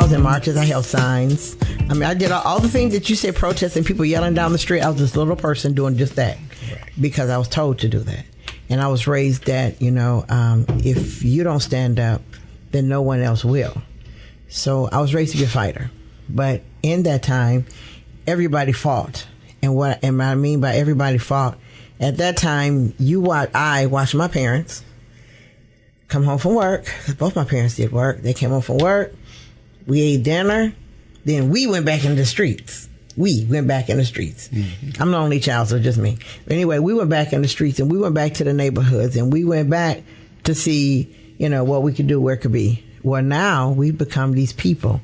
was in marches. I held signs. I mean, I did all the things that you said, protesting, people yelling down the street. I was this little person doing just that because I was told to do that. And I was raised that, if you don't stand up, then no one else will. So I was raised to be a fighter. But in that time, everybody fought. And what I mean by everybody fought, at that time, I watched my parents come home from work, because both my parents did work. They came home from work. We ate dinner. Then we went back into the streets. Mm-hmm. I'm the only child, so just me. But anyway, we went back in the streets, and we went back to the neighborhoods, and we went back to see, what we could do, where it could be. Well, now we've become these people.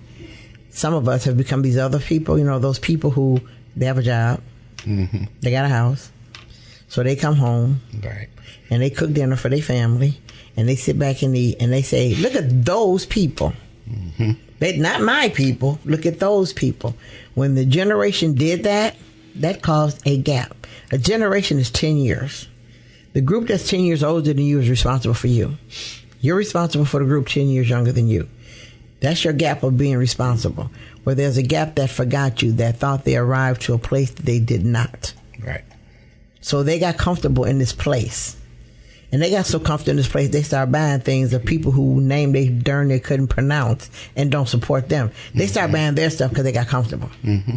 Some of us have become these other people, those people who, they have a job, mm-hmm. they got a house, so they come home, right, and they cook dinner for their family, and they sit back and eat, and they say, look at those people. Mm-hmm. They're not my people. Look at those people. When the generation did that, that caused a gap. A generation is 10 years. The group that's 10 years older than you is responsible for you. You're responsible for the group 10 years younger than you. That's your gap of being responsible. Where there's a gap that forgot you, that thought they arrived to a place that they did not. Right. So they got comfortable in this place. And they got so comfortable in this place, they start buying things of people who name they couldn't pronounce and don't support them. They start buying their stuff because they got comfortable. Mm-hmm.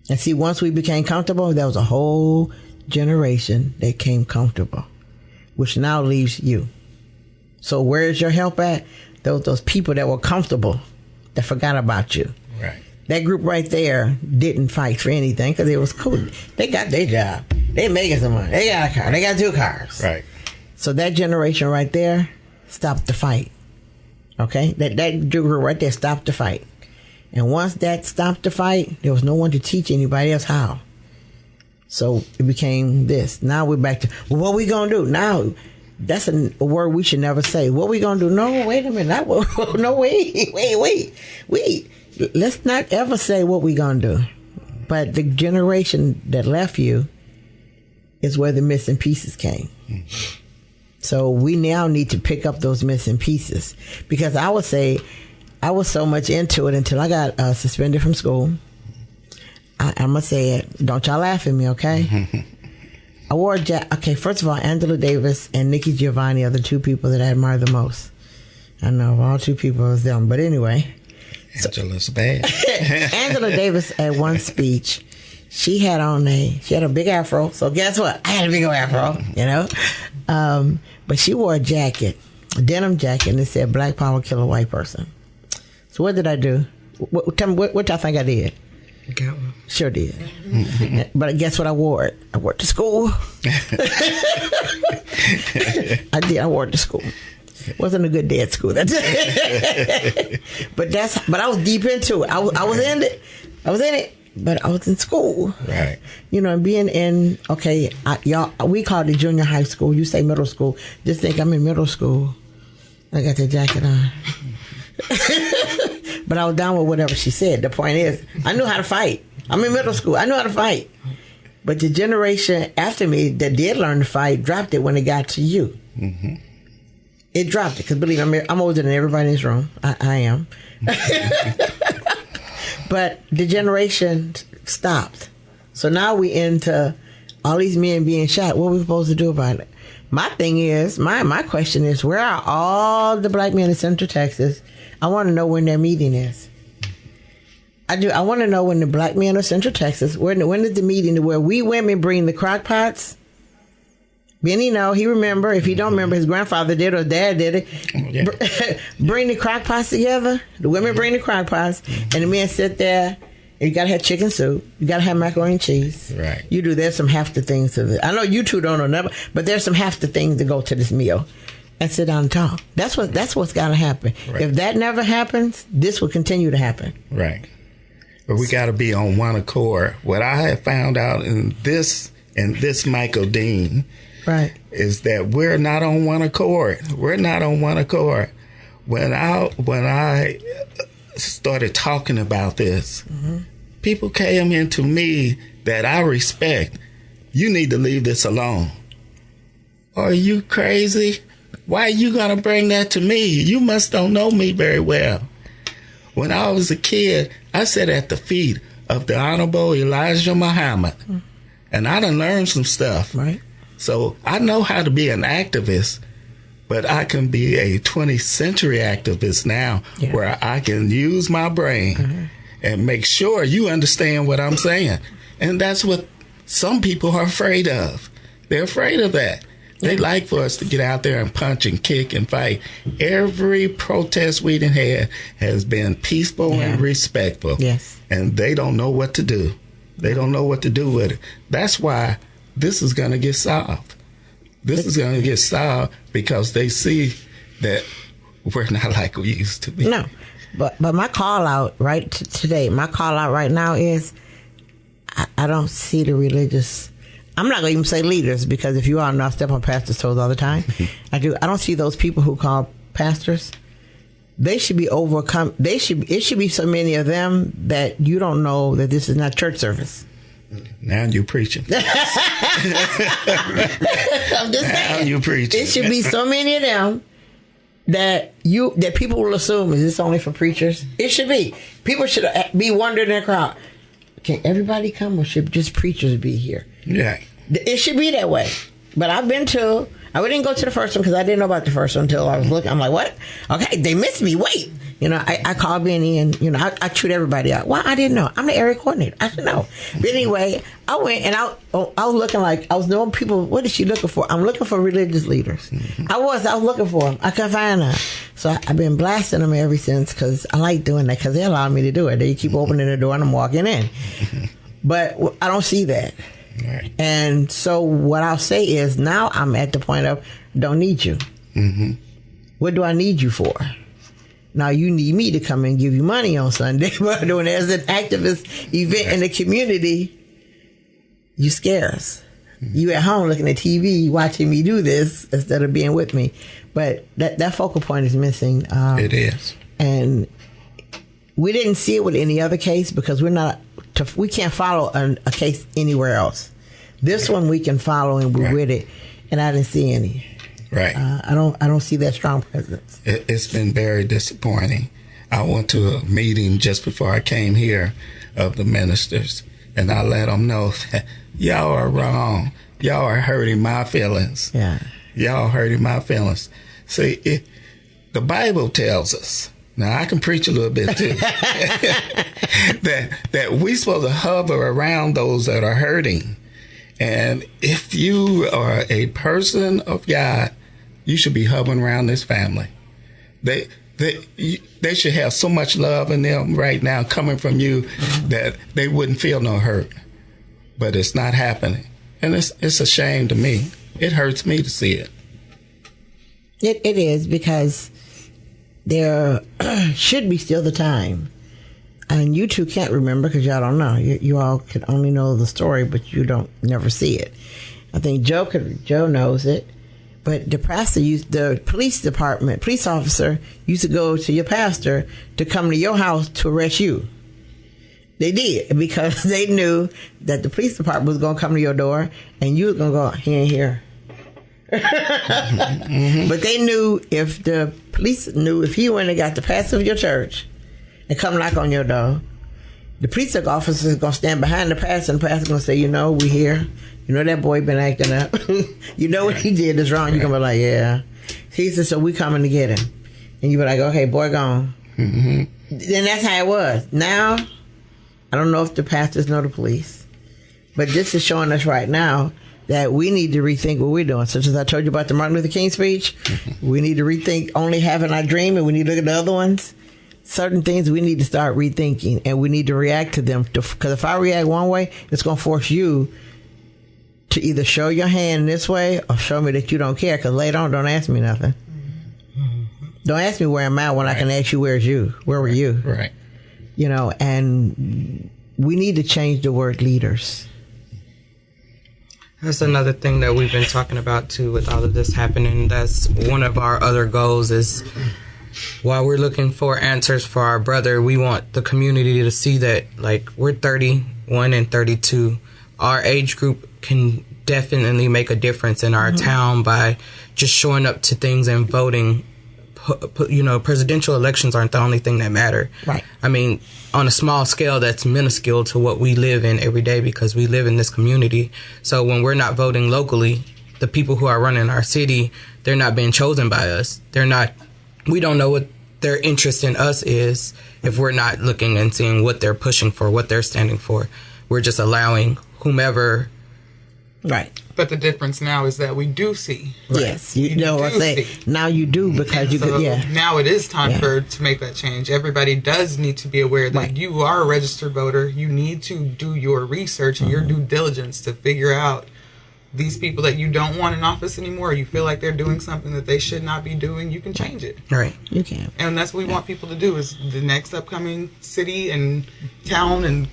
And see, once we became comfortable, there was a whole generation that came comfortable, which now leaves you. So where's your help at? Those people that were comfortable, that forgot about you. Right. That group right there didn't fight for anything because it was cool. They got their job. They making some money. They got a car. They got 2 cars. Right. So that generation right there stopped the fight. Okay? That group right there stopped the fight. And once that stopped the fight, there was no one to teach anybody else how. So it became this. Now we're back to, well, what we going to do? Now, that's a word we should never say. What we going to do? No, wait a minute. No, wait. Let's not ever say what we going to do. But the generation that left you is where the missing pieces came. Mm-hmm. So we now need to pick up those missing pieces. Because I would say I was so much into it until I got suspended from school. I'm going to say it. Don't y'all laugh at me, okay? I wore okay, first of all, Angela Davis and Nikki Giovanni are the 2 people that I admire the most. I know of all 2 people, it was them. But anyway. Angela's bad. Angela Davis at one speech, she had a big afro. So guess what? I had a big afro, but she wore a denim jacket, and it said Black Power, Kill a White Person. So what did I do? Tell me, what y'all think I did? Got one. Sure did. But guess what I wore it? I wore it to school. I did. I wore it to school. Wasn't a good day at school. But I was deep into it. I was in it. But I was in school. Right. And being in, we call it junior high school. You say middle school. Just think I'm in middle school. I got the jacket on. But I was down with whatever she said. The point is, I knew how to fight. I'm in middle school. I knew how to fight. But the generation after me that did learn to fight dropped it when it got to you. Mm-hmm. It dropped it. Because believe me, I'm older than everybody in this room. I am. But the generation stopped. So now we into all these men being shot. What are we supposed to do about it? My thing is, my question is, where are all the black men in Central Texas? I want to know when their meeting is. I want to know when the black men of Central Texas, when is the meeting where we women bring the crock pots? Benny he remember. If he don't remember, his grandfather did or dad did it. Yeah. Bring the crock pots together. The women bring the crock pots, and the men sit there. And you got to have chicken soup. You got to have macaroni and cheese. Right. You do. There's some half the things to this. I know you 2 don't know never, but there's some half the things to go to this meal. And sit down and talk. That's what's got to happen. Right. If that never happens, this will continue to happen. Right. But we got to be on one accord. What I have found out in this Michael Dean, right, is that we're not on one accord. We're not on one accord. When I started talking about this, mm-hmm. people came into me that I respect. You need to leave this alone. Are you crazy? Why are you going to bring that to me? You must don't know me very well. When I was a kid, I sat at the feet of the Honorable Elijah Muhammad, and I done learned some stuff. Right. So I know how to be an activist, but I can be a 20th century activist now, where I can use my brain and make sure you understand what I'm saying. And that's what some people are afraid of. They're afraid of that. They like for us to get out there and punch and kick and fight. Every protest we done had has been peaceful and respectful. Yes. And they don't know what to do. They don't know what to do with it. That's why this is going to get solved. This is going to get solved because they see that we're not like we used to be. No. But my call out today, my call out right now is I don't see the religious. I'm not going to even say leaders, because if you all know, I step on pastors' toes all the time. I do. I don't see those people who call pastors. They should be overcome. It should be so many of them that you don't know that this is not church service. Now you're preaching. I'm just saying. Now you're preaching. It should be so many of them that people will assume, is this only for preachers? It should be. People should be wondering in the crowd, can everybody come, or should just preachers be here? Yeah. It should be that way. But I didn't go to the first one because I didn't know about the first one until I was looking. I'm like, what? Okay, they missed me. Wait. I called Benny and, I treat everybody out. Why? I didn't know. I'm the area coordinator. I didn't know. But anyway, I went and I was looking like, I was knowing people, what is she looking for? I'm looking for religious leaders. Mm-hmm. I was looking for them. I couldn't find them. So I've been blasting them ever since because I like doing that because they allow me to do it. They keep opening the door and I'm walking in. But I don't see that. Right. And so what I'll say is now I'm at the point of don't need you. Mm-hmm. What do I need you for? Now you need me to come and give you money on Sunday, but when there's an activist event in the community, you scarce. Mm-hmm. You at home looking at TV, watching me do this instead of being with me. But that focal point is missing. It is. And we didn't see it with any other case because we can't follow a case anywhere else. This one we can follow and we're with it, and I didn't see any. Right. I don't see that strong presence. It's been very disappointing. I went to a meeting just before I came here of the ministers, and I let them know that y'all are wrong. Y'all are hurting my feelings. Yeah. Y'all hurting my feelings. See, the Bible tells us. Now, I can preach a little bit, too. that we're supposed to hover around those that are hurting. And if you are a person of God, you should be hovering around this family. They should have so much love in them right now coming from you that they wouldn't feel no hurt. But it's not happening. And it's a shame to me. It hurts me to see it. It is, because there should be still the time. And you two can't remember because y'all don't know. You all can only know the story, but you don't never see it. I think Joe knows it. But the pastor the police officer used to go to your pastor to come to your house to arrest you. They did, because they knew that the police department was going to come to your door and you were going to go, he ain't here. Mm-hmm. But they knew if he went and got the pastor of your church and come knock on your door, the police officer is going to stand behind the pastor, and the pastor is going to say, we here. That boy been acting up. What he did is wrong. You're going to be like, yeah. He said, so we coming to get him. And you be like, okay, boy gone. Mm-hmm. Then that's how it was. Now, I don't know if the pastors know the police, but this is showing us right now that we need to rethink what we're doing. Such as I told you about the Martin Luther King speech, we need to rethink only having our dream, and we need to look at the other ones. Certain things we need to start rethinking, and we need to react to them. Because if I react one way, it's going to force you to either show your hand this way or show me that you don't care. Because later on, don't ask me nothing. Mm-hmm. Don't ask me where I'm at when I can ask you where were you? Right. And we need to change the word leaders. That's another thing that we've been talking about too with all of this happening. That's one of our other goals is while we're looking for answers for our brother, we want the community to see that, like, we're 31 and 32. Our age group can definitely make a difference in our town by just showing up to things and voting presidential elections aren't the only thing that matter. Right. I mean, on a small scale, that's minuscule to what we live in every day because we live in this community. So when we're not voting locally, the people who are running our city, they're not being chosen by us. We don't know what their interest in us is if we're not looking and seeing what they're pushing for, what they're standing for. We're just allowing whomever. Right. But the difference now is that we do see. Right? Yes. You know what I'm saying? Now you do because and you so could, yeah. Now it is time to make that change. Everybody does need to be aware that you are a registered voter. You need to do your research and your due diligence to figure out these people that you don't want in office anymore. You feel like they're doing something that they should not be doing. You can change it. Right. You can. And that's what we want people to do is the next upcoming city and town and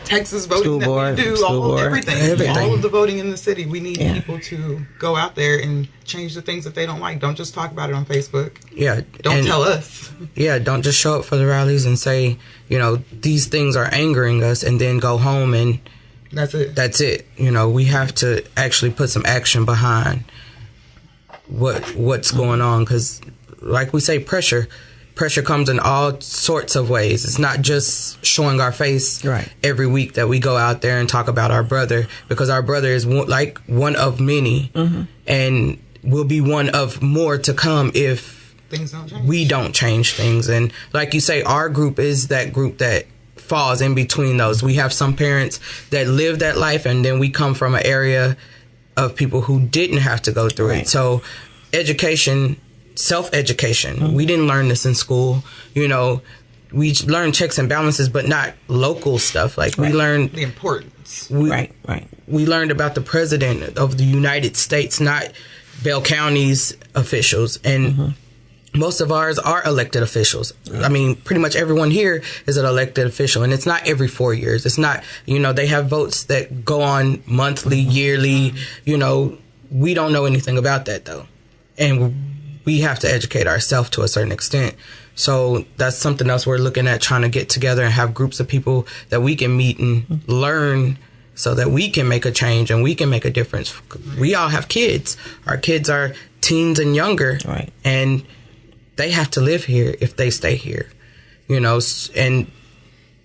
Texas voting everything. All of the voting in the city. We need people to go out there and change the things that they don't like. Don't just talk about it on Facebook. Yeah. Don't tell us. Yeah. Don't just show up for the rallies and say, these things are angering us and then go home and that's it. We have to actually put some action behind what's going on because, like we say, pressure comes in all sorts of ways. It's not just showing our face every week that we go out there and talk about our brother because our brother is one of many and will be one of more to come if things don't change. We don't change things. And like you say, our group is that group that falls in between those. We have some parents that live that life and then we come from an area of people who didn't have to go through it. So education, self-education. We didn't learn this in school. We learned checks and balances, but not local stuff. Like we learned the importance. We learned about the president of the United States, not Bell County's officials. And most of ours are elected officials. I mean, pretty much everyone here is an elected official, and it's not every 4 years. It's not, they have votes that go on monthly, yearly. We don't know anything about that, though. And we have to educate ourselves to a certain extent. So that's something else we're looking at, trying to get together and have groups of people that we can meet and learn so that we can make a change and we can make a difference. We all have kids. Our kids are teens and younger. Right. And they have to live here if they stay here, and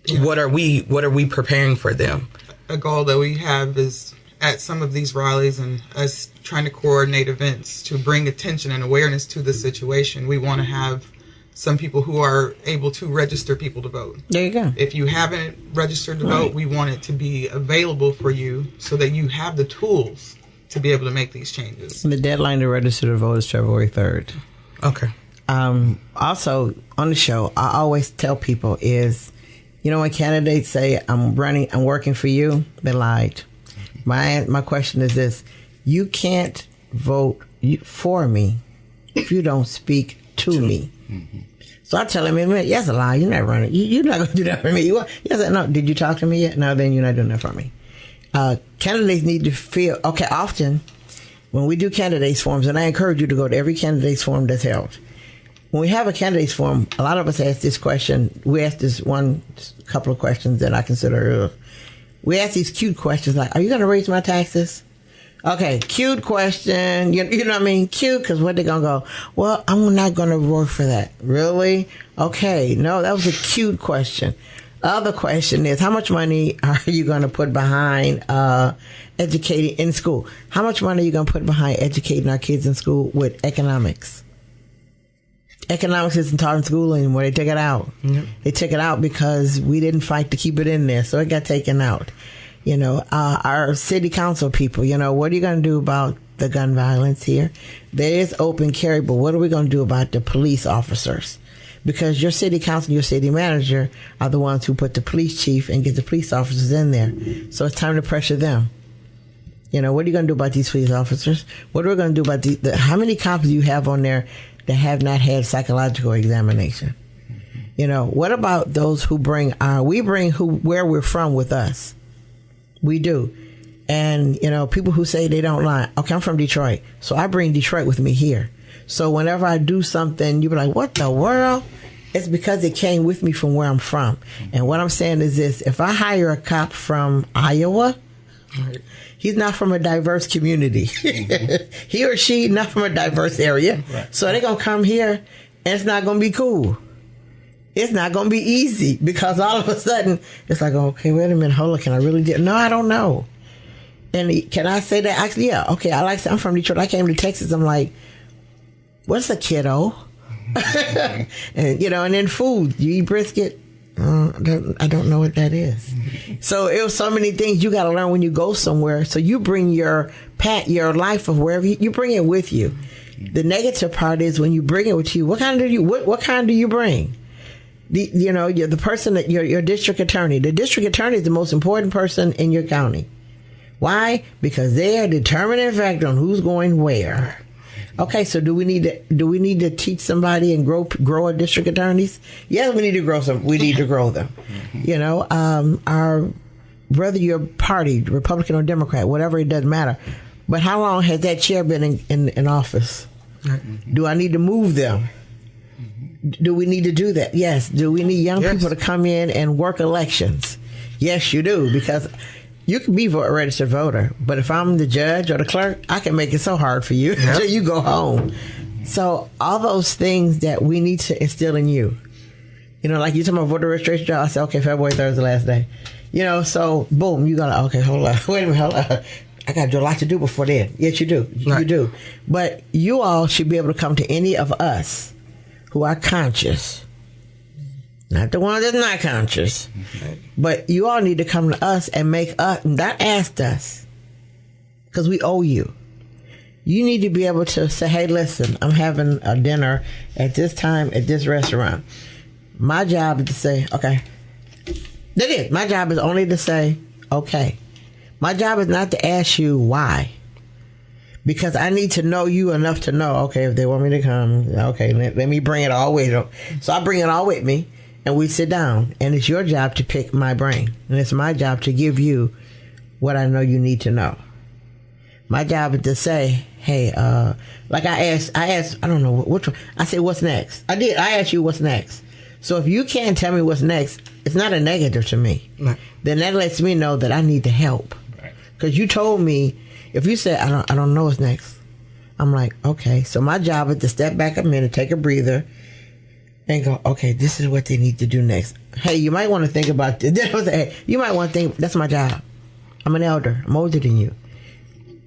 what are we preparing for them? A goal that we have is at some of these rallies and us trying to coordinate events to bring attention and awareness to the situation. We want to have some people who are able to register people to vote. There you go. If you haven't registered to vote, we want it to be available for you so that you have the tools to be able to make these changes. The deadline to register to vote is February 3rd. Okay. Also, on the show, I always tell people is, when candidates say, I'm working for you, they lied. My question is this: you can't vote for me if you don't speak to me. So I tell him, yes, a lie. You're not running. You're not going to do that for me. Yes, no. Did you talk to me yet? No, then you're not doing that for me. Candidates need to feel, often when we do candidates forums, and I encourage you to go to every candidates forum that's held. When we have a candidates forum, a lot of us ask this question. We ask this couple of questions that I consider. We ask these cute questions like, are you going to raise my taxes? Okay, cute question. You know what I mean? Cute, because what they going to go, well, I'm not going to work for that. Really? Okay, no, that was a cute question. Other question is, how much money are you going to put behind educating in school? How much money are you going to put behind educating our kids in school with economics? Economics isn't taught in school anymore. They took it out. Mm-hmm. They took it out because we didn't fight to keep it in there, so it got taken out. Our city council people, what are you going to do about the gun violence here? There is open carry, but what are we going to do about the police officers? Because your city council and your city manager are the ones who put the police chief and get the police officers in there. So it's time to pressure them. What are you going to do about these police officers? What are we going to do about how many cops do you have on there that have not had psychological examination? What about those who where we're from with us? We do. And, people who say they don't lie. Okay, I'm from Detroit, so I bring Detroit with me here. So whenever I do something, you be like, what the world? It's because it came with me from where I'm from. And what I'm saying is this: if I hire a cop from Iowa, he's not from a diverse community. He or she not from a diverse area. Right. So they're going to come here And it's not going to be cool. It's not going to be easy because all of a sudden it's like, okay, wait a minute, hold on, can I really do it? No, I don't know. And can I say that? Actually, yeah, okay, I'm from Detroit. I came to Texas. I'm like, what's a kiddo? And, you know, and then food. You eat brisket? I don't know what that is. So it was so many things you got to learn when you go somewhere. So you bring your life of wherever you bring it with you. The negative part is when you bring it with you. What kind do you bring? You're the person that your district attorney. The district attorney is the most important person in your county. Why? Because they are determining factor on who's going where. Okay, so do we need to teach somebody and grow our district attorneys? Yes, we need to grow some. We need to grow them. You know, whether your party, Republican or Democrat, whatever, it doesn't matter. But how long has that chair been in office? Do I need to move them? Do we need to do that? Yes. Do we need young people to come in and work elections? Yes, you do, because you can be a registered voter, but if I'm the judge or the clerk, I can make it so hard for you until you go home. So all those things that we need to instill in you. You know, like you talking about voter registration, I said, okay, February 3rd is the last day. You know, so boom, you gotta, okay, hold on. Wait a minute, hold on. I got a lot to do before then. Yes, you do. Right. You do. But you all should be able to come to any of us who are conscious. Not the one that's not conscious. But you all need to come to us and make us, not ask us, because we owe you. You need to be able to say, hey, listen, I'm having a dinner at this time at this restaurant. My job is to say, okay. That is. My job is only to say, okay. My job is not to ask you why. Because I need to know you enough to know, okay, if they want me to come, okay, let me bring it all with me. So I bring it all with me, and we sit down, and it's your job to pick my brain. And it's my job to give you what I know you need to know. My job is to say, hey, like I asked, I don't know, which one. I said, what's next? I asked you what's next. So if you can't tell me what's next, it's not a negative to me. Right. Then that lets me know that I need to help. Because you told me, if you said, I don't know what's next, I'm like, okay. So my job is to step back a minute, take a breather, and go, okay, this is what they need to do next. Hey, you might want to think about this. You might want to think, that's my job. I'm an elder. I'm older than you.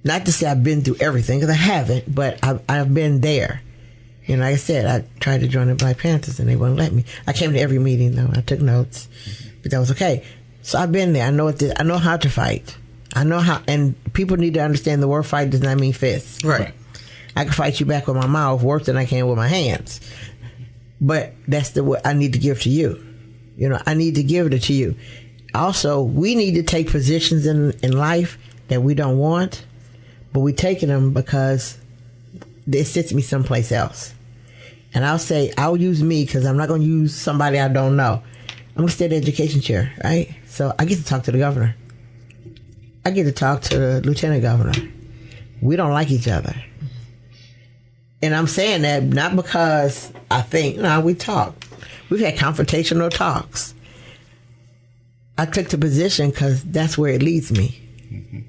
Not to say I've been through everything, because I haven't, but I've been there. You know, like I said, I tried to join the Black Panthers, and they wouldn't let me. I came to every meeting, though. I took notes, but that was okay. So I've been there. I know how to fight. I know how, and people need to understand the word fight does not mean fist. Right. I can fight you back with my mouth worse than I can with my hands. But that's what I need to give to you. You know, I need to give it to you. Also, we need to take positions in life that we don't want, but we're taking them because it sits me someplace else. And I'll use me because I'm not going to use somebody I don't know. I'm going to stay in the education chair, right? So I get to talk to the governor. I get to talk to the lieutenant governor. We don't like each other. And I'm saying that not because I think, no, we talk. We've had confrontational talks. I took the position because that's where it leads me.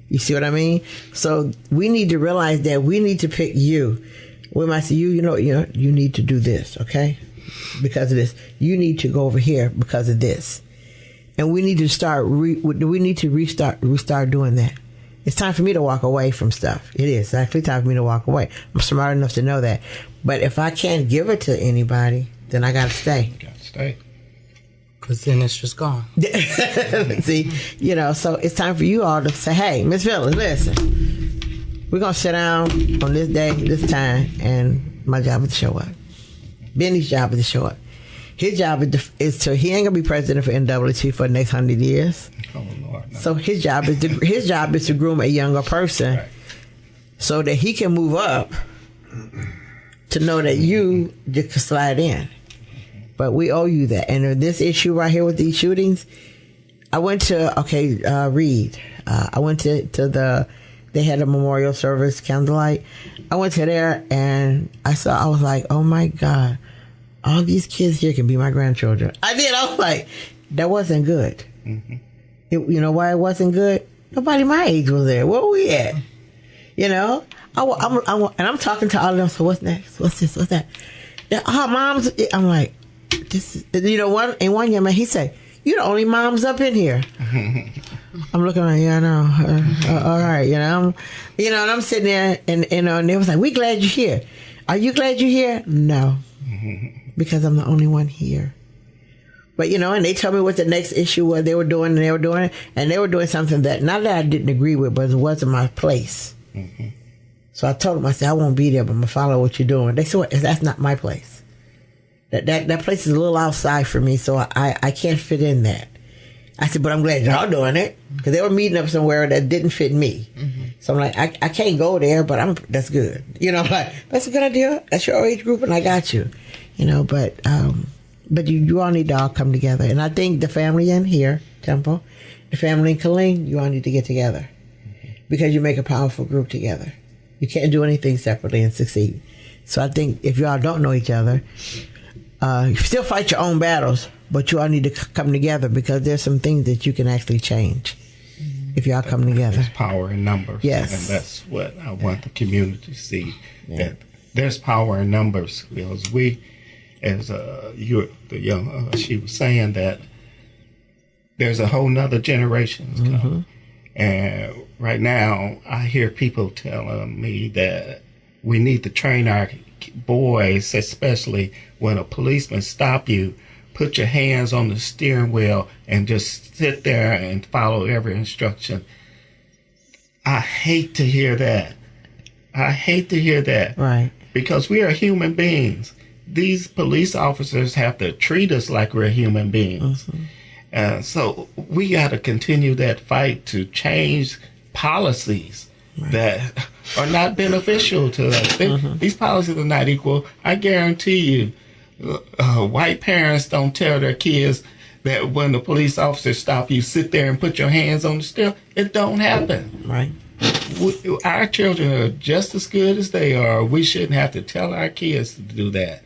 You see what I mean? So we need to realize that we need to pick you. We might say, you need to do this, okay? Because of this. You need to go over here because of this. And we need to restart doing that. It's time for me to walk away from stuff. It is actually time for me to walk away. I'm smart enough to know that. But if I can't give it to anybody, then I got to stay. You got to stay. Because then it's just gone. See, so it's time for you all to say, hey, Miss Phyllis, listen. We're going to sit down on this day, this time, and my job is to show up. Benny's job is to show up. His job is to he ain't gonna be president for NAACP for the next 100 years. Oh Lord! No. So his job is to groom a younger person, right, so that he can move up to know that you just can slide in. But we owe you that. And this issue right here with these shootings, I went to Reed. I went to they had a memorial service, candlelight. I went to there and I was like, oh my God. All these kids here can be my grandchildren. I was like, that wasn't good. Mm-hmm. You know why it wasn't good? Nobody my age was there. Where were we at? You know? And I'm talking to all of them, so what's next? What's this? What's that? Her mom's. I'm like, this is, one young man, he said, "You the only moms up in here." I'm looking like, yeah, I know. All right, and I'm sitting there, and they was like, "We glad you're here. Are you glad you're here?" No, because I'm the only one here. But and they told me what the next issue was they were doing, and they were doing something that not that I didn't agree with, but it wasn't my place. Mm-hmm. So I told them, I said, I won't be there, but I'm gonna follow what you're doing. They said, well, that's not my place. That place is a little outside for me, so I can't fit in that. I said, but I'm glad y'all doing it, because they were meeting up somewhere that didn't fit me. Mm-hmm. So I'm like, I can't go there, but that's good. I'm like, that's a good idea. That's your age group, and I got you. But you all need to all come together. And I think the family in here, Temple, the family in Killeen, you all need to get together. Because you make a powerful group together. You can't do anything separately and succeed. So I think if you all don't know each other, you still fight your own battles, but you all need to come together, because there's some things that you can actually change if y'all come together. There's power in numbers. Yes. And that's what I want the community to see. Yeah. That there's power in numbers. Because we, as she was saying, that there's a whole nother generation coming. And right now, I hear people telling me that we need to train our boys, especially when a policeman stop you, put your hands on the steering wheel and just sit there and follow every instruction. I hate to hear that. Right. Because we are human beings. These police officers have to treat us like we're human beings. So we got to continue that fight to change policies that are not beneficial to us. These policies are not equal. I guarantee you, white parents don't tell their kids that when the police officers stop you, sit there and put your hands on the steering. It don't happen. Right. Our children are just as good as they are. We shouldn't have to tell our kids to do that.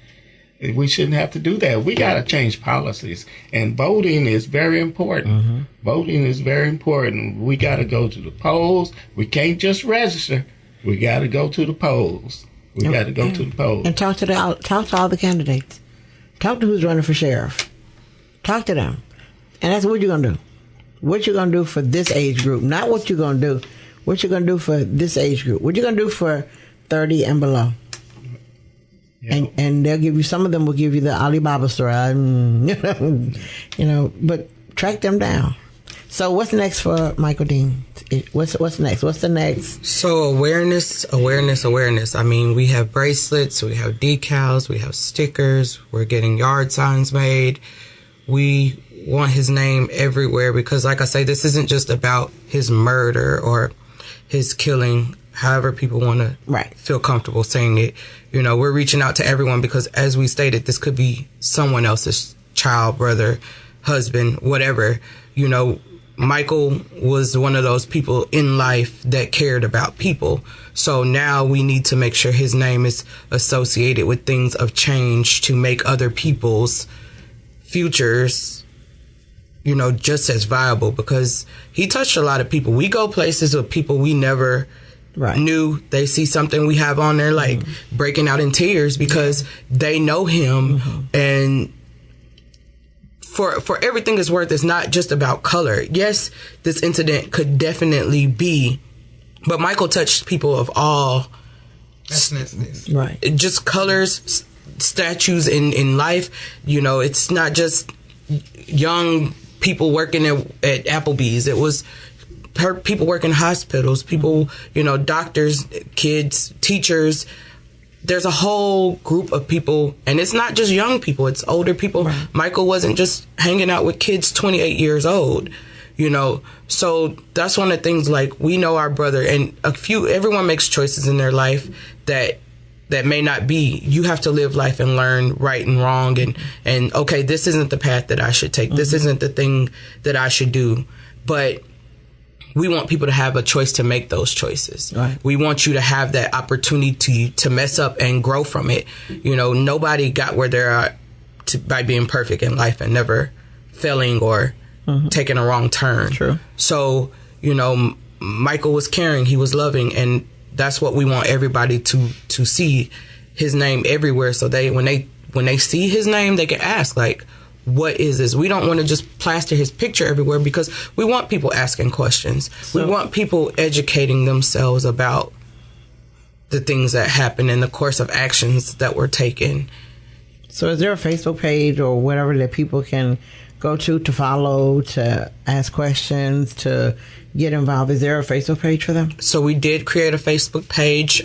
We shouldn't have to do that. We got to change policies. And voting is very important. Voting is very important. We got to go to the polls. We can't just register. We got to go to the polls. And talk to all the candidates. Talk to who's running for sheriff. Talk to them. And that's what you're going to do. What you're going to do for this age group. Not what you're going to do. What you're going to do for this age group. What you're going to do for 30 and below. Yeah. And they'll give you, some of them will give you the Alibaba story, but track them down. So what's next for Michael Dean? What's next? What's the next? So awareness. I mean, we have bracelets, we have decals, we have stickers, we're getting yard signs made. We want his name everywhere because, like I say, this isn't just about his murder or his killing, however people want to feel comfortable saying it. We're reaching out to everyone because, as we stated, this could be someone else's child, brother, husband, whatever. Michael was one of those people in life that cared about people. So now we need to make sure his name is associated with things of change to make other people's futures, just as viable, because he touched a lot of people. We go places with people we never knew. They see something we have on there, like breaking out in tears because they know him. And for everything it's worth, it's not just about color. Yes, this incident could definitely be, but Michael touched people of all ethnicities. Right. Just colors, statues in life. It's not just young people working at Applebee's. It was people working in hospitals, people, doctors, kids, teachers. There's a whole group of people, and it's not just young people, it's older people. Right. Michael wasn't just hanging out with kids 28 years old, So that's one of the things, like, we know our brother, and everyone makes choices in their life that may not be. You have to live life and learn right and wrong, and okay, this isn't the path that I should take. This isn't the thing that I should do. But we want people to have a choice to make those choices. Right. We want you to have that opportunity to mess up and grow from it. Nobody got where they are by being perfect in life and never failing or taking a wrong turn. True. So, Michael was caring, he was loving, and that's what we want everybody to see. his name everywhere, so when they see his name, they can ask, like, what is this? We don't want to just plaster his picture everywhere, because we want people asking questions. We want people educating themselves about the things that happen and the course of actions that were taken. So is there a Facebook page or whatever that people can go to follow, to ask questions, to get involved? Is there a Facebook page for them? So we did create a Facebook page.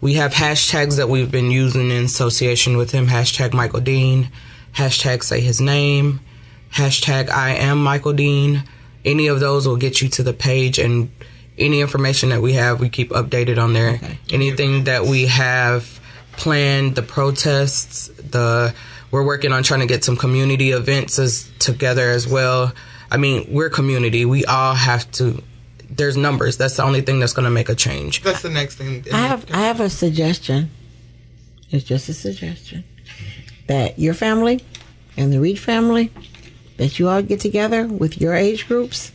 We have hashtags that we've been using in association with him. Hashtag Michael Dean. Hashtag say his name. Hashtag I am Michael Dean. Any of those will get you to the page, and any information that we have, we keep updated on there. Okay. Anything that we have planned, the protests, we're working on trying to get some community events together as well. I mean, we're community. We all have to. There's numbers. That's the only thing that's going to make a change. That's the next thing. I have a suggestion. It's just a suggestion that your family and the Reed family, that you all get together with your age groups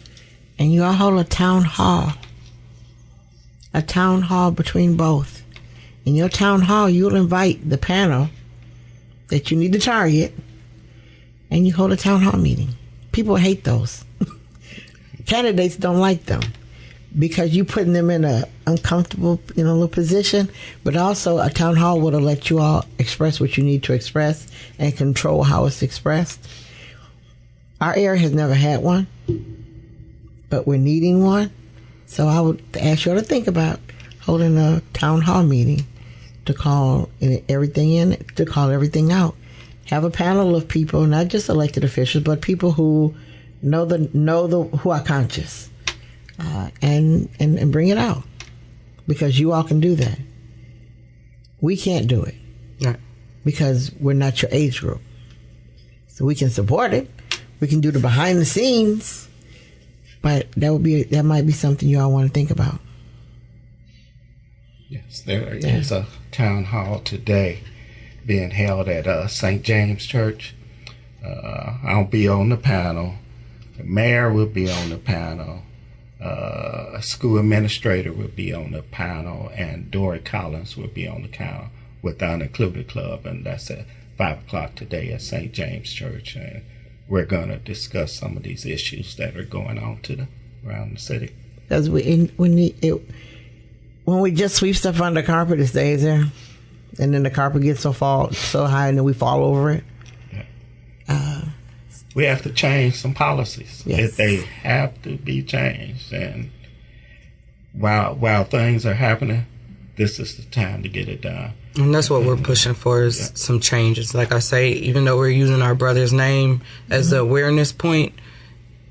and you all hold a town hall. A town hall between both. In your town hall, you'll invite the panel that you need to target, and you hold a town hall meeting. People hate those. Candidates don't like them because you're putting them in a uncomfortable, little position. But also, a town hall would have let you all express what you need to express and control how it's expressed. Our area has never had one, but we're needing one. So I would ask you all to think about holding a town hall meeting to call everything in, to call everything out. Have a panel of people, not just elected officials, but people who who are conscious, and bring it out, because you all can do that. We can't do it, because we're not your age group. So we can support it. We can do the behind the scenes, but that might be something you all want to think about. Yes, there is a town hall today being held at St. James Church. I'll be on the panel. The mayor will be on the panel. A school administrator will be on the panel, and Dory Collins will be on the panel with the Unincluded Club, and that's at 5 o'clock today at St. James Church. And we're going to discuss some of these issues that are going on around the city. Because when we just sweep stuff under the carpet, it stays there, and then the carpet gets so high, and then we fall over it. We have to change some policies. Yes. They have to be changed. And while things are happening, this is the time to get it done. And that's what we're pushing for, is some changes. Like I say, even though we're using our brother's name as the awareness point,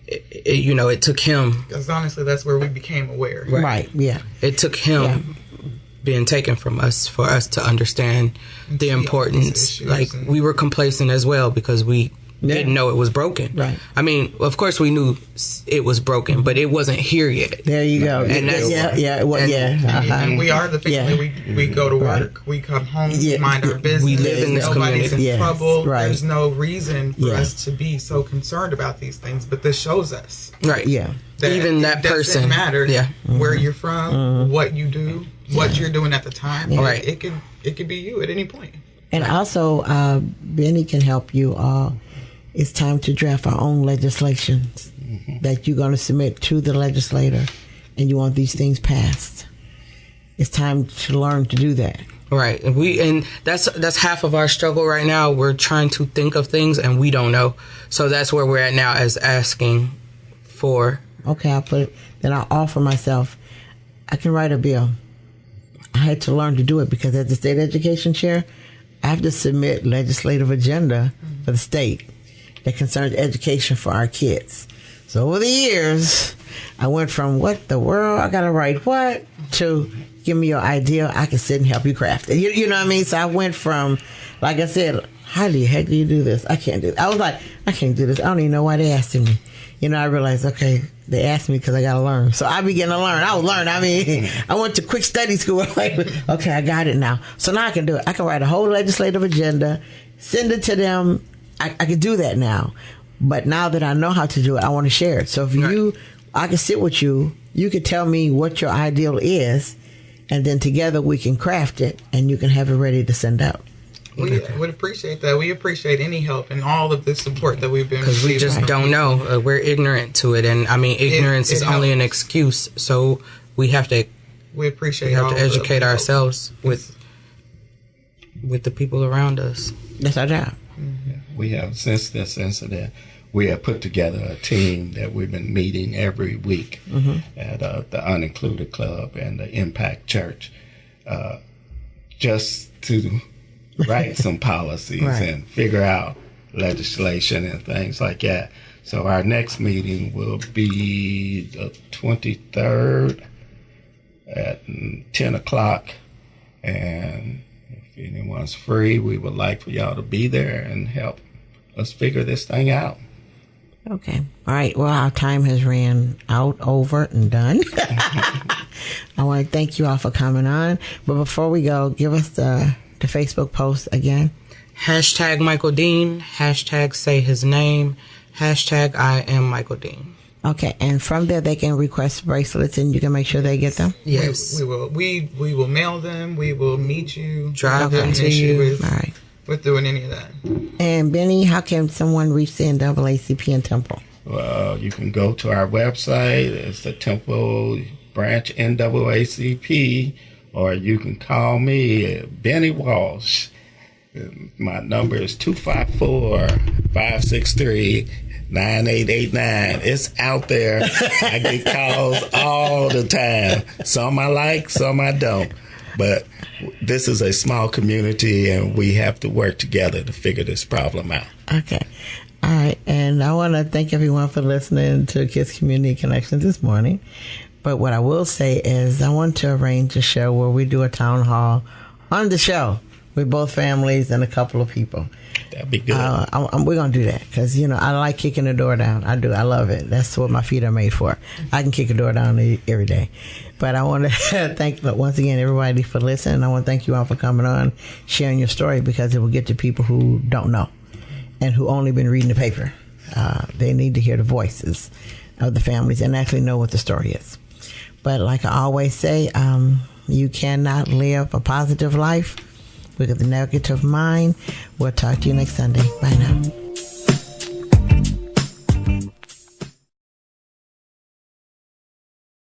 it took him. Because honestly, that's where we became aware. Right, yeah. It took him being taken from us for us to understand the importance. Like, we were complacent as well because we didn't know it was broken. Right. I mean, of course we knew it was broken, but it wasn't here yet. There you go. And that's, and we are the family. We go to work. We come home. We mind our business. We live in this Nobody's community. in trouble. Right. There's no reason for us to be so concerned about these things. But this shows us. Right. Yeah. Even that person. It doesn't matter where you're from, what you do, what you're doing at the time. Right. It could be you at any point. And also, Benny can help you. It's time to draft our own legislations that you're going to submit to the legislator, and you want these things passed. It's time to learn to do that. Right. And that's half of our struggle right now. We're trying to think of things and we don't know. So that's where we're at now, as asking for. Okay, I'll offer myself. I can write a bill. I had to learn to do it because as the state education chair, I have to submit legislative agenda for the state that concerns education for our kids. So over the years, I went from what the world, I gotta write what, to give me your idea, I can sit and help you craft it. You know what I mean? So I went from, like I said, how the heck do you do this? I can't do it. I was like, I can't do this. I don't even know why they asked me. I realized, okay, they asked me because I got to learn. So I began to learn. I was learning. I mean, I went to quick study school. Like, okay, I got it now. So now I can do it. I can write a whole legislative agenda, send it to them. I can do that now. But now that I know how to do it, I want to share it. So if I can sit with you, you could tell me what your ideal is, and then together we can craft it, and you can have it ready to send out. We would appreciate that. We appreciate any help and all of the support that we've been because we just don't know. We're ignorant to it, and I mean, ignorance is only an excuse. So we have to. We appreciate. We have to educate ourselves with the people around us. That's our job. Mm-hmm. We have, since this incident, we have put together a team that we've been meeting every week at the Unincluded Club and the Impact Church, just to write some policies and figure out legislation and things like that. So our next meeting will be the 23rd at 10 o'clock. And if anyone's free, we would like for y'all to be there and help us figure this thing out. Okay. All right. Well, our time has ran out, over, and done. I want to thank you all for coming on. But before we go, give us the Facebook post again. Hashtag Michael Dean. Hashtag say his name. Hashtag I am Michael Dean. Okay. And from there, they can request bracelets, and you can make sure they get them? Yes. We will. We will mail them. We will meet you. Drive them to you. All right. With doing any of that. And Benny, how can someone reach the NAACP in Temple? Well, you can go to our website. It's the Temple Branch NAACP, or you can call me, Benny Walsh. My number is 254-563-9889. It's out there. I get calls all the time. Some I like, some I don't. But this is a small community, and we have to work together to figure this problem out. Okay. All right. And I want to thank everyone for listening to Kids Community Connections this morning. But what I will say is I want to arrange a show where we do a town hall on the show with both families and a couple of people. That'd be good. We're going to do that because, I like kicking the door down. I do. I love it. That's what my feet are made for. I can kick a door down every day. But I want to thank, once again, everybody for listening. I want to thank you all for coming on, sharing your story, because it will get to people who don't know and who only been reading the paper. They need to hear the voices of the families and actually know what the story is. But like I always say, you cannot live a positive life with a negative mind. We'll talk to you next Sunday. Bye now.